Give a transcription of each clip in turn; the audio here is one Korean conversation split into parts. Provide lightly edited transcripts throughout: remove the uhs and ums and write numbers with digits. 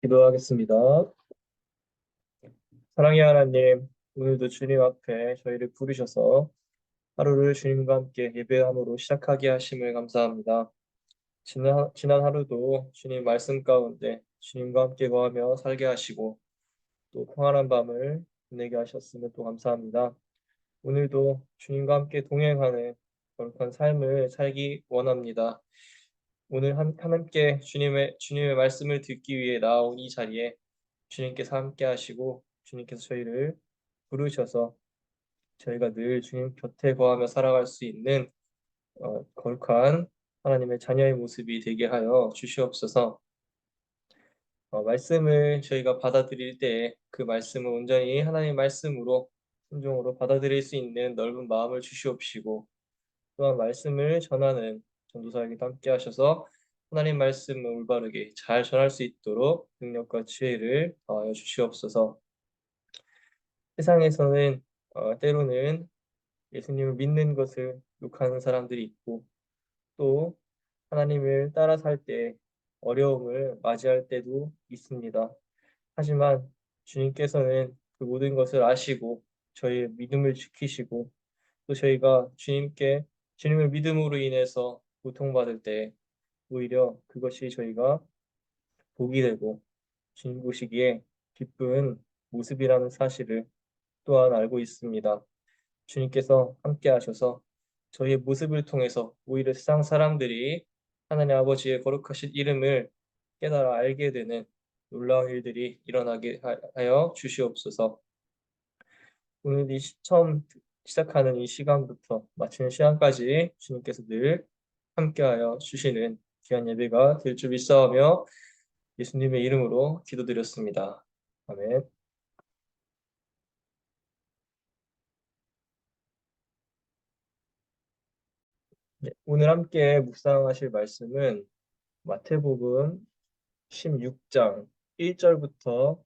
기도하겠습니다. 사랑의 하나님, 오늘도 주님 앞에 저희를 부르셔서 하루를 주님과 함께 예배함으로 시작하게 하심을 감사합니다. 지난 하루도 주님 말씀 가운데 주님과 함께 거하며 살게 하시고 또 평안한 밤을 보내게 하셨음에 또 감사합니다. 오늘도 주님과 함께 동행하는 거룩한 삶을 살기 원합니다. 오늘 함께 주님의 말씀을 듣기 위해 나온 이 자리에 주님께서 함께 하시고 주님께서 저희를 부르셔서 저희가 늘 주님 곁에 거하며 살아갈 수 있는 거룩한 하나님의 자녀의 모습이 되게 하여 주시옵소서. 말씀을 저희가 받아들일 때 그 말씀을 온전히 하나님의 말씀으로 순종으로 받아들일 수 있는 넓은 마음을 주시옵시고 또한 말씀을 전하는 전도사에게도 함께 하셔서 하나님 말씀을 올바르게 잘 전할 수 있도록 능력과 지혜를 더하여 주시옵소서. 세상에서는 때로는 예수님을 믿는 것을 욕하는 사람들이 있고 또 하나님을 따라 살 때 어려움을 맞이할 때도 있습니다. 하지만 주님께서는 그 모든 것을 아시고 저희의 믿음을 지키시고 또 저희가 주님을 믿음으로 인해서 고통받을 때 오히려 그것이 저희가 복이 되고 주님 보시기에 기쁜 모습이라는 사실을 또한 알고 있습니다. 주님께서 함께 하셔서 저희의 모습을 통해서 오히려 세상 사람들이 하나님 아버지의 거룩하신 이름을 깨달아 알게 되는 놀라운 일들이 일어나게 하여 주시옵소서. 오늘 처음 시작하는 이 시간부터 마치는 시간까지 주님께서 늘 함께하여 주시는 귀한 예배가 될 줄 믿사오며 예수님의 이름으로 기도드렸습니다. 아멘. 네, 오늘 함께 묵상하실 말씀은 마태복음 16장 1절부터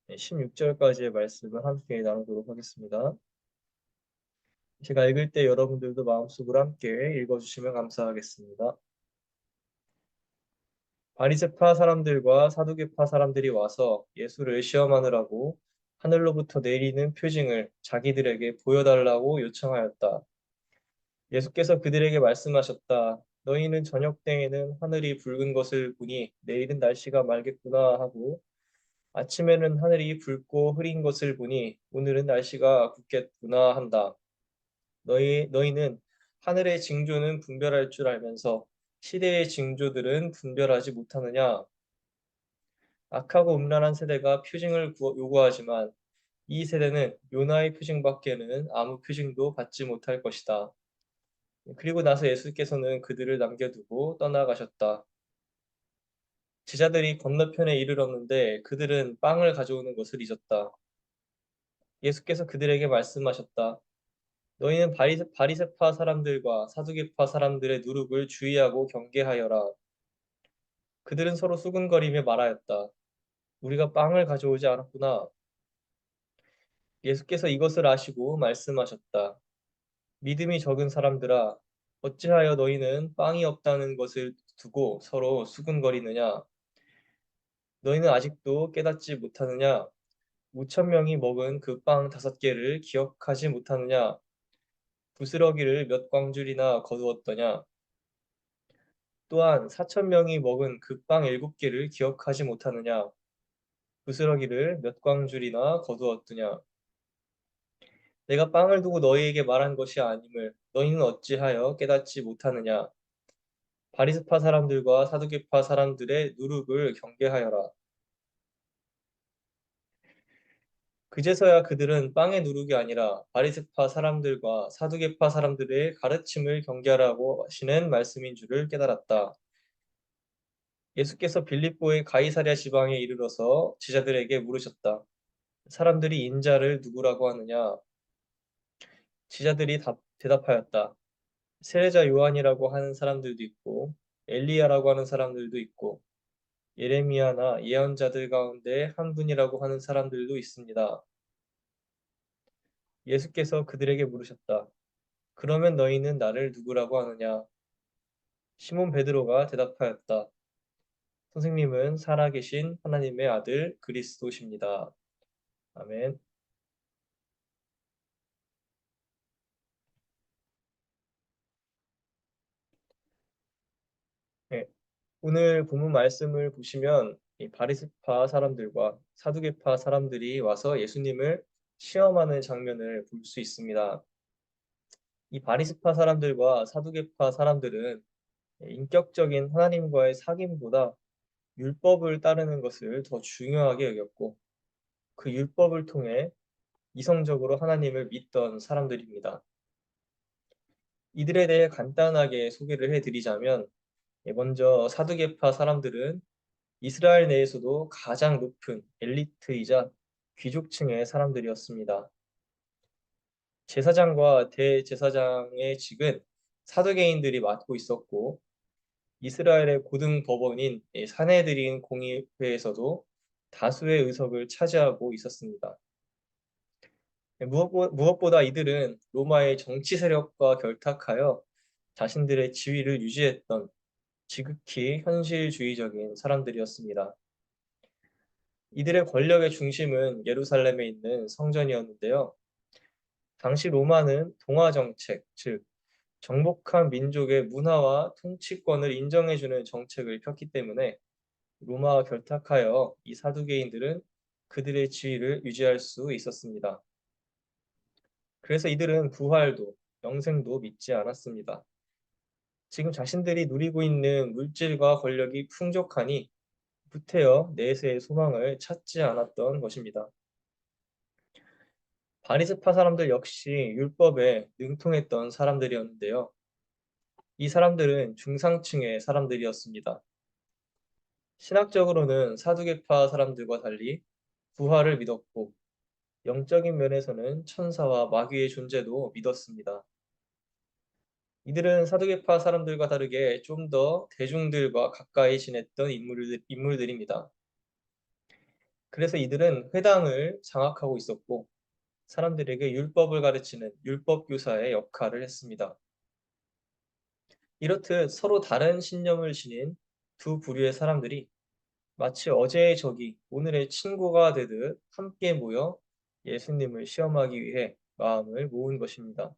16절까지의 말씀을 함께 나누도록 하겠습니다. 제가 읽을 때 여러분들도 마음속으로 함께 읽어주시면 감사하겠습니다. 바리새파 사람들과 사두개파 사람들이 와서 예수를 시험하느라고 하늘로부터 내리는 표징을 자기들에게 보여달라고 요청하였다. 예수께서 그들에게 말씀하셨다. 너희는 저녁 때에는 하늘이 붉은 것을 보니 내일은 날씨가 맑겠구나 하고 아침에는 하늘이 붉고 흐린 것을 보니 오늘은 날씨가 굳겠구나 한다. 너희는 하늘의 징조는 분별할 줄 알면서 시대의 징조들은 분별하지 못하느냐? 악하고 음란한 세대가 표징을 요구하지만 이 세대는 요나의 표징밖에는 아무 표징도 받지 못할 것이다. 그리고 나서 예수께서는 그들을 남겨두고 떠나가셨다. 제자들이 건너편에 이르렀는데 그들은 빵을 가져오는 것을 잊었다. 예수께서 그들에게 말씀하셨다. 너희는 바리새파 사람들과 사두개파 사람들의 누룩을 주의하고 경계하여라. 그들은 서로 수군거리며 말하였다. 우리가 빵을 가져오지 않았구나. 예수께서 이것을 아시고 말씀하셨다. 믿음이 적은 사람들아, 어찌하여 너희는 빵이 없다는 것을 두고 서로 수군거리느냐? 너희는 아직도 깨닫지 못하느냐? 5천 명이 먹은 그 빵 5개를 기억하지 못하느냐? 부스러기를 몇 광줄이나 거두었더냐? 또한 4천 명이 먹은 그 빵 7개를 기억하지 못하느냐? 부스러기를 몇 광줄이나 거두었더냐? 내가 빵을 두고 너희에게 말한 것이 아님을 너희는 어찌하여 깨닫지 못하느냐? 바리새파 사람들과 사두개파 사람들의 누룩을 경계하여라. 그제서야 그들은 빵의 누룩이 아니라 바리새파 사람들과 사두개파 사람들의 가르침을 경계하라고 하시는 말씀인 줄을 깨달았다. 예수께서 빌립보의 가이사랴 지방에 이르러서 제자들에게 물으셨다. 사람들이 인자를 누구라고 하느냐? 제자들이 대답하였다. 세례자 요한이라고 하는 사람들도 있고 엘리야라고 하는 사람들도 있고 예레미야나 예언자들 가운데 한 분이라고 하는 사람들도 있습니다. 예수께서 그들에게 물으셨다. 그러면 너희는 나를 누구라고 하느냐? 시몬 베드로가 대답하였다. 선생님은 살아계신 하나님의 아들 그리스도십니다. 아멘. 네, 오늘 본문 말씀을 보시면 이 바리새파 사람들과 사두개파 사람들이 와서 예수님을 시험하는 장면을 볼 수 있습니다. 이 바리새파 사람들과 사두개파 사람들은 인격적인 하나님과의 사귐보다 율법을 따르는 것을 더 중요하게 여겼고 그 율법을 통해 이성적으로 하나님을 믿던 사람들입니다. 이들에 대해 간단하게 소개를 해드리자면 먼저 사두개파 사람들은 이스라엘 내에서도 가장 높은 엘리트이자 귀족층의 사람들이었습니다. 제사장과 대제사장의 직은 사두개인들이 맡고 있었고 이스라엘의 고등 법원인 사내드린 공의회에서도 다수의 의석을 차지하고 있었습니다. 무엇보다 이들은 로마의 정치 세력과 결탁하여 자신들의 지위를 유지했던 지극히 현실주의적인 사람들이었습니다. 이들의 권력의 중심은 예루살렘에 있는 성전이었는데요. 당시 로마는 동화 정책, 즉 정복한 민족의 문화와 통치권을 인정해주는 정책을 폈기 때문에 로마와 결탁하여 이 사두개인들은 그들의 지위를 유지할 수 있었습니다. 그래서 이들은 부활도 영생도 믿지 않았습니다. 지금 자신들이 누리고 있는 물질과 권력이 풍족하니 후퇴어 내세의 소망을 찾지 않았던 것입니다. 바리새파 사람들 역시 율법에 능통했던 사람들이었는데요. 이 사람들은 중상층의 사람들이었습니다. 신학적으로는 사두개파 사람들과 달리 부활을 믿었고 영적인 면에서는 천사와 마귀의 존재도 믿었습니다. 이들은 사두개파 사람들과 다르게 좀 더 대중들과 가까이 지냈던 인물들입니다. 그래서 이들은 회당을 장악하고 있었고 사람들에게 율법을 가르치는 율법 교사의 역할을 했습니다. 이렇듯 서로 다른 신념을 지닌 두 부류의 사람들이 마치 어제의 적이 오늘의 친구가 되듯 함께 모여 예수님을 시험하기 위해 마음을 모은 것입니다.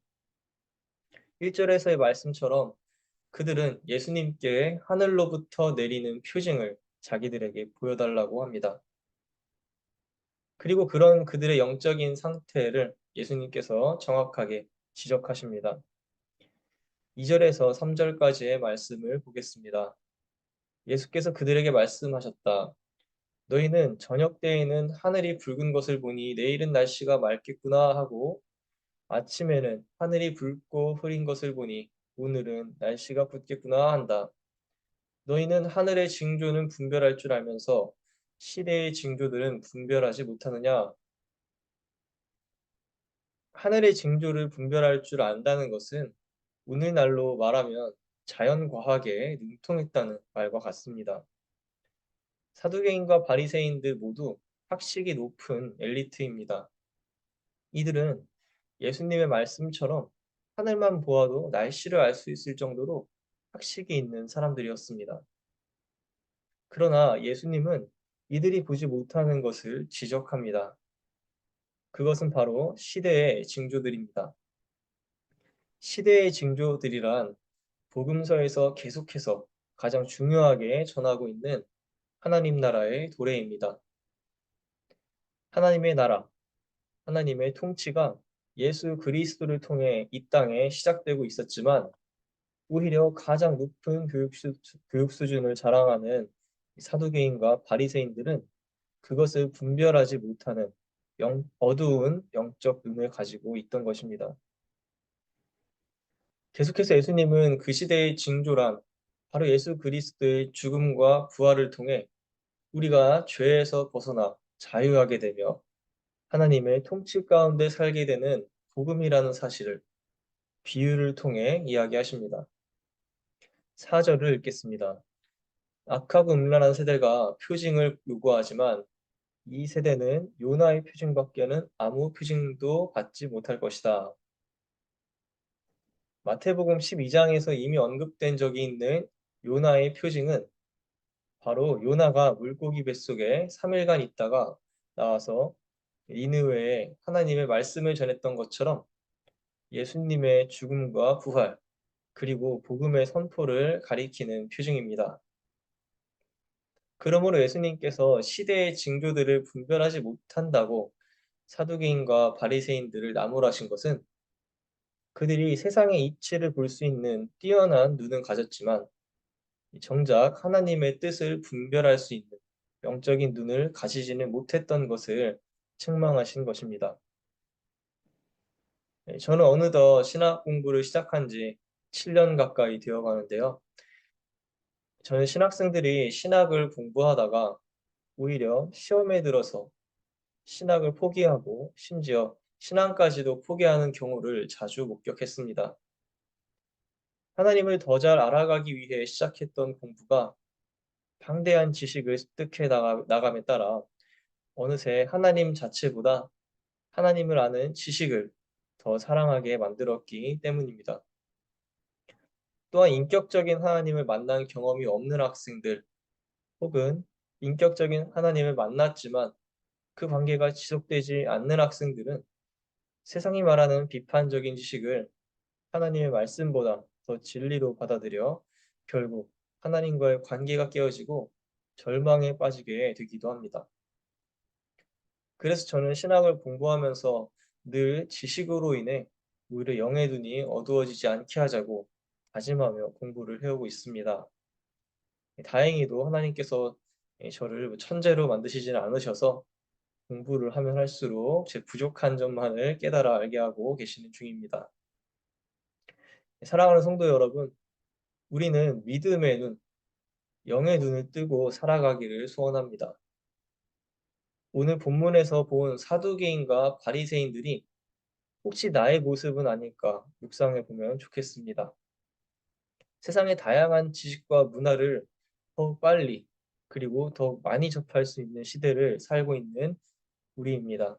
1절에서의 말씀처럼 그들은 예수님께 하늘로부터 내리는 표징을 자기들에게 보여달라고 합니다. 그리고 그런 그들의 영적인 상태를 예수님께서 정확하게 지적하십니다. 2절에서 3절까지의 말씀을 보겠습니다. 예수께서 그들에게 말씀하셨다. 너희는 저녁 때에는 하늘이 붉은 것을 보니 내일은 날씨가 맑겠구나 하고 아침에는 하늘이 붉고 흐린 것을 보니 오늘은 날씨가 붓겠구나 한다. 너희는 하늘의 징조는 분별할 줄 알면서 시대의 징조들은 분별하지 못하느냐? 하늘의 징조를 분별할 줄 안다는 것은 오늘날로 말하면 자연과학에 능통했다는 말과 같습니다. 사두개인과 바리새인들 모두 학식이 높은 엘리트입니다. 이들은 예수님의 말씀처럼 하늘만 보아도 날씨를 알 수 있을 정도로 학식이 있는 사람들이었습니다. 그러나 예수님은 이들이 보지 못하는 것을 지적합니다. 그것은 바로 시대의 징조들입니다. 시대의 징조들이란 복음서에서 계속해서 가장 중요하게 전하고 있는 하나님 나라의 도래입니다. 하나님의 나라, 하나님의 통치가 예수 그리스도를 통해 이 땅에 시작되고 있었지만 오히려 가장 높은 교육 수준을 자랑하는 사두개인과 바리새인들은 그것을 분별하지 못하는 어두운 영적 눈을 가지고 있던 것입니다. 계속해서 예수님은 그 시대의 징조란 바로 예수 그리스도의 죽음과 부활을 통해 우리가 죄에서 벗어나 자유하게 되며 하나님의 통치 가운데 살게 되는 복음이라는 사실을 비유를 통해 이야기하십니다. 4절을 읽겠습니다. 악하고 음란한 세대가 표징을 요구하지만 이 세대는 요나의 표징밖에는 아무 표징도 받지 못할 것이다. 마태복음 12장에서 이미 언급된 적이 있는 요나의 표징은 바로 요나가 물고기 뱃속에 3일간 있다가 나와서 니느웨에 하나님의 말씀을 전했던 것처럼 예수님의 죽음과 부활, 그리고 복음의 선포를 가리키는 표징입니다. 그러므로 예수님께서 시대의 징조들을 분별하지 못한다고 사두개인과 바리새인들을 나무라신 것은 그들이 세상의 이치를 볼 수 있는 뛰어난 눈은 가졌지만 정작 하나님의 뜻을 분별할 수 있는 영적인 눈을 가지지는 못했던 것을 책망하신 것입니다. 저는 어느덧 신학 공부를 시작한 지 7년 가까이 되어 가는데요. 저는 신학생들이 신학을 공부하다가 오히려 시험에 들어서 신학을 포기하고 심지어 신앙까지도 포기하는 경우를 자주 목격했습니다. 하나님을 더 잘 알아가기 위해 시작했던 공부가 방대한 지식을 습득해 나감에 따라 어느새 하나님 자체보다 하나님을 아는 지식을 더 사랑하게 만들었기 때문입니다. 또한 인격적인 하나님을 만난 경험이 없는 학생들 혹은 인격적인 하나님을 만났지만 그 관계가 지속되지 않는 학생들은 세상이 말하는 비판적인 지식을 하나님의 말씀보다 더 진리로 받아들여 결국 하나님과의 관계가 깨어지고 절망에 빠지게 되기도 합니다. 그래서 저는 신학을 공부하면서 늘 지식으로 인해 오히려 영의 눈이 어두워지지 않게 하자고 다짐하며 공부를 해오고 있습니다. 다행히도 하나님께서 저를 천재로 만드시지는 않으셔서 공부를 하면 할수록 제 부족한 점만을 깨달아 알게 하고 계시는 중입니다. 사랑하는 성도 여러분, 우리는 믿음의 눈, 영의 눈을 뜨고 살아가기를 소원합니다. 오늘 본문에서 본 사두개인과 바리새인들이 혹시 나의 모습은 아닐까 묵상해 보면 좋겠습니다. 세상의 다양한 지식과 문화를 더욱 빨리 그리고 더욱 많이 접할 수 있는 시대를 살고 있는 우리입니다.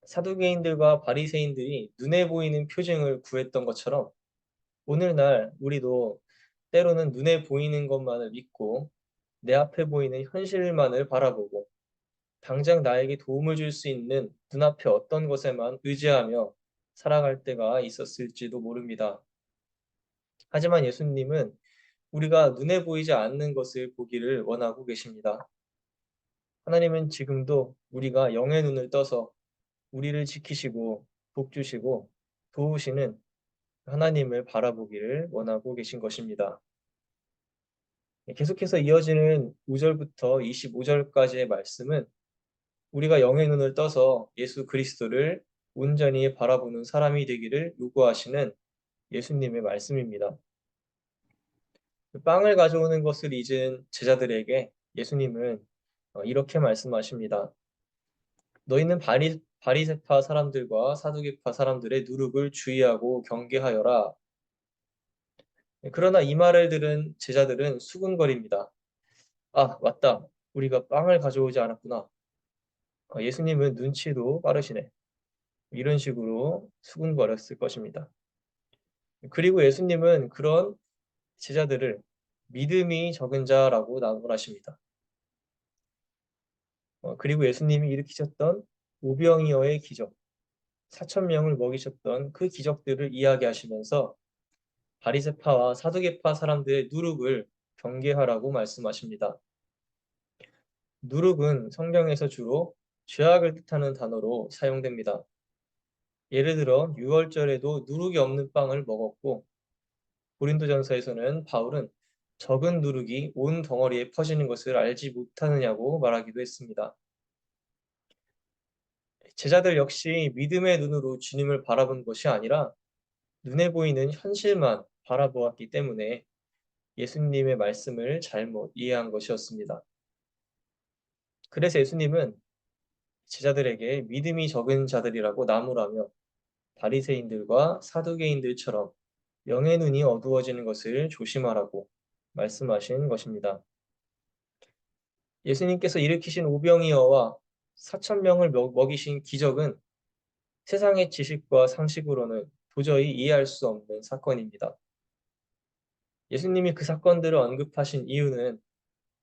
사두개인들과 바리새인들이 눈에 보이는 표징을 구했던 것처럼 오늘날 우리도 때로는 눈에 보이는 것만을 믿고 내 앞에 보이는 현실만을 바라보고 당장 나에게 도움을 줄 수 있는 눈앞의 어떤 것에만 의지하며 살아갈 때가 있었을지도 모릅니다. 하지만 예수님은 우리가 눈에 보이지 않는 것을 보기를 원하고 계십니다. 하나님은 지금도 우리가 영의 눈을 떠서 우리를 지키시고 복주시고 도우시는 하나님을 바라보기를 원하고 계신 것입니다. 계속해서 이어지는 5절부터 25절까지의 말씀은 우리가 영의 눈을 떠서 예수 그리스도를 온전히 바라보는 사람이 되기를 요구하시는 예수님의 말씀입니다. 빵을 가져오는 것을 잊은 제자들에게 예수님은 이렇게 말씀하십니다. 너희는 바리새파 사람들과 사두개파 사람들의 누룩을 주의하고 경계하여라. 그러나 이 말을 들은 제자들은 수군거립니다. 아, 맞다. 우리가 빵을 가져오지 않았구나. 예수님은 눈치도 빠르시네. 이런 식으로 수군거렸을 것입니다. 그리고 예수님은 그런 제자들을 믿음이 적은 자라고 나무라십니다. 그리고 예수님이 일으키셨던 오병이어의 기적, 4천 명을 먹이셨던 그 기적들을 이야기하시면서 바리새파와 사두개파 사람들의 누룩을 경계하라고 말씀하십니다. 누룩은 성경에서 주로 죄악을 뜻하는 단어로 사용됩니다. 예를 들어 유월절에도 누룩이 없는 빵을 먹었고 고린도전서에서는 바울은 적은 누룩이 온 덩어리에 퍼지는 것을 알지 못하느냐고 말하기도 했습니다. 제자들 역시 믿음의 눈으로 주님을 바라본 것이 아니라 눈에 보이는 현실만 바라보았기 때문에 예수님의 말씀을 잘못 이해한 것이었습니다. 그래서 예수님은 제자들에게 믿음이 적은 자들이라고 나무라며 바리새인들과 사두개인들처럼 영의 눈이 어두워지는 것을 조심하라고 말씀하신 것입니다. 예수님께서 일으키신 오병이어와 4천 명을 먹이신 기적은 세상의 지식과 상식으로는 도저히 이해할 수 없는 사건입니다. 예수님이 그 사건들을 언급하신 이유는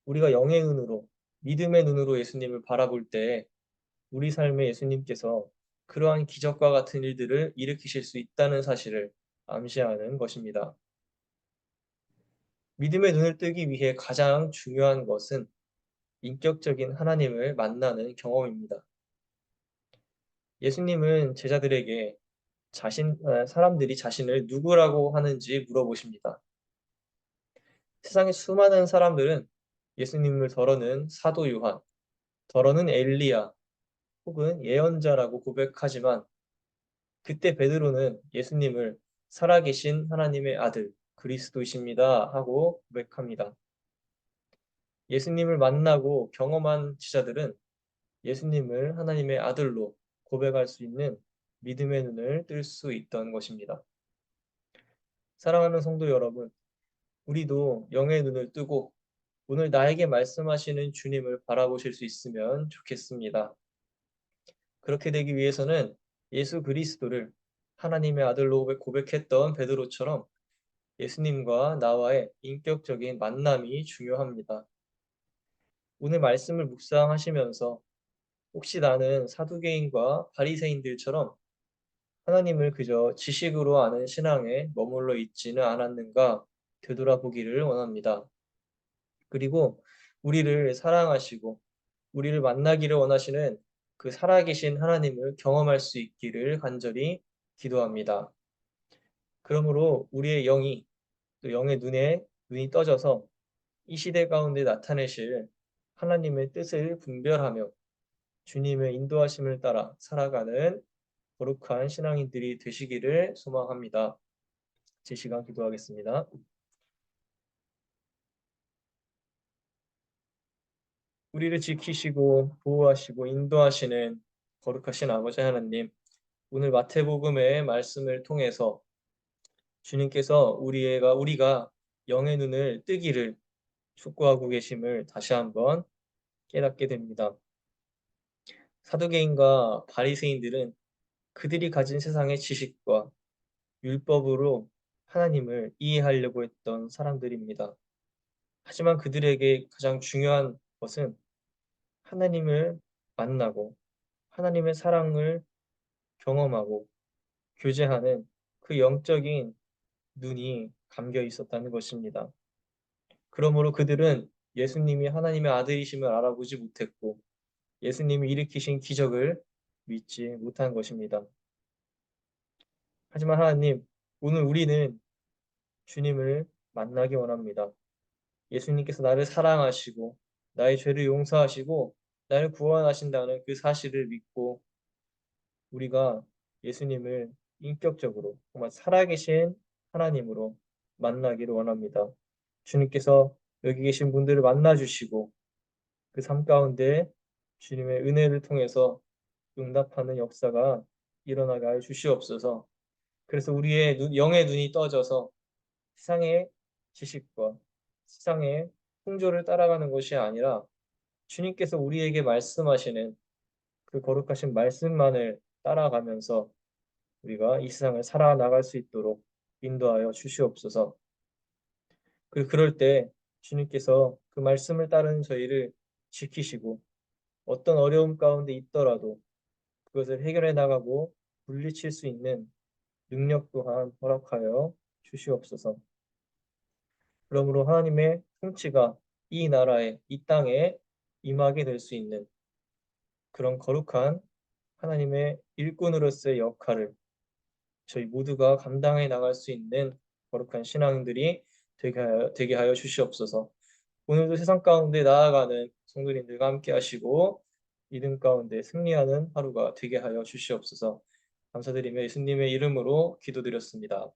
우리가 영의 눈으로, 믿음의 눈으로 예수님을 바라볼 때 우리 삶에 예수님께서 그러한 기적과 같은 일들을 일으키실 수 있다는 사실을 암시하는 것입니다. 믿음의 눈을 뜨기 위해 가장 중요한 것은 인격적인 하나님을 만나는 경험입니다. 예수님은 제자들에게 사람들이 자신을 누구라고 하는지 물어보십니다. 세상의 수많은 사람들은 예수님을 더러는 사도 요한, 더러는 엘리야, 혹은 예언자라고 고백하지만 그때 베드로는 예수님을 살아계신 하나님의 아들 그리스도이십니다 하고 고백합니다. 예수님을 만나고 경험한 지자들은 예수님을 하나님의 아들로 고백할 수 있는 믿음의 눈을 뜰 수 있던 것입니다. 사랑하는 성도 여러분, 우리도 영의 눈을 뜨고 오늘 나에게 말씀하시는 주님을 바라보실 수 있으면 좋겠습니다. 그렇게 되기 위해서는 예수 그리스도를 하나님의 아들로 고백했던 베드로처럼 예수님과 나와의 인격적인 만남이 중요합니다. 오늘 말씀을 묵상하시면서 혹시 나는 사두개인과 바리새인들처럼 하나님을 그저 지식으로 아는 신앙에 머물러 있지는 않았는가 되돌아보기를 원합니다. 그리고 우리를 사랑하시고 우리를 만나기를 원하시는 그 살아계신 하나님을 경험할 수 있기를 간절히 기도합니다. 그러므로 우리의 영이 또 영의 눈이 떠져서 이 시대 가운데 나타내실 하나님의 뜻을 분별하며 주님의 인도하심을 따라 살아가는 거룩한 신앙인들이 되시기를 소망합니다. 제 시간 기도하겠습니다. 우리를 지키시고 보호하시고 인도하시는 거룩하신 아버지 하나님, 오늘 마태복음의 말씀을 통해서 주님께서 우리가 영의 눈을 뜨기를 촉구하고 계심을 다시 한번 깨닫게 됩니다. 사두개인과 바리새인들은 그들이 가진 세상의 지식과 율법으로 하나님을 이해하려고 했던 사람들입니다. 하지만 그들에게 가장 중요한 것은 하나님을 만나고 하나님의 사랑을 경험하고 교제하는 그 영적인 눈이 감겨 있었다는 것입니다. 그러므로 그들은 예수님이 하나님의 아들이심을 알아보지 못했고 예수님이 일으키신 기적을 믿지 못한 것입니다. 하지만 하나님, 오늘 우리는 주님을 만나기 원합니다. 예수님께서 나를 사랑하시고 나의 죄를 용서하시고 나를 구원하신다는 그 사실을 믿고 우리가 예수님을 인격적으로 정말 살아계신 하나님으로 만나기를 원합니다. 주님께서 여기 계신 분들을 만나 주시고 그 삶 가운데 주님의 은혜를 통해서 응답하는 역사가 일어나게 하여 주시옵소서. 그래서 우리의 영의 눈이 떠져서 세상의 지식과 세상의 풍조를 따라가는 것이 아니라 주님께서 우리에게 말씀하시는 그 거룩하신 말씀만을 따라가면서 우리가 이 세상을 살아나갈 수 있도록 인도하여 주시옵소서. 그리고 그럴 때 주님께서 그 말씀을 따르는 저희를 지키시고 어떤 어려움 가운데 있더라도 그것을 해결해 나가고 물리칠 수 있는 능력 또한 허락하여 주시옵소서. 그러므로 하나님의 통치가 이 나라에, 이 땅에 임하게 될 수 있는 그런 거룩한 하나님의 일꾼으로서의 역할을 저희 모두가 감당해 나갈 수 있는 거룩한 신앙들이 되게 하여 주시옵소서. 오늘도 세상 가운데 나아가는 성도님들과 함께 하시고 믿음 가운데 승리하는 하루가 되게 하여 주시옵소서. 감사드리며 예수님의 이름으로 기도드렸습니다.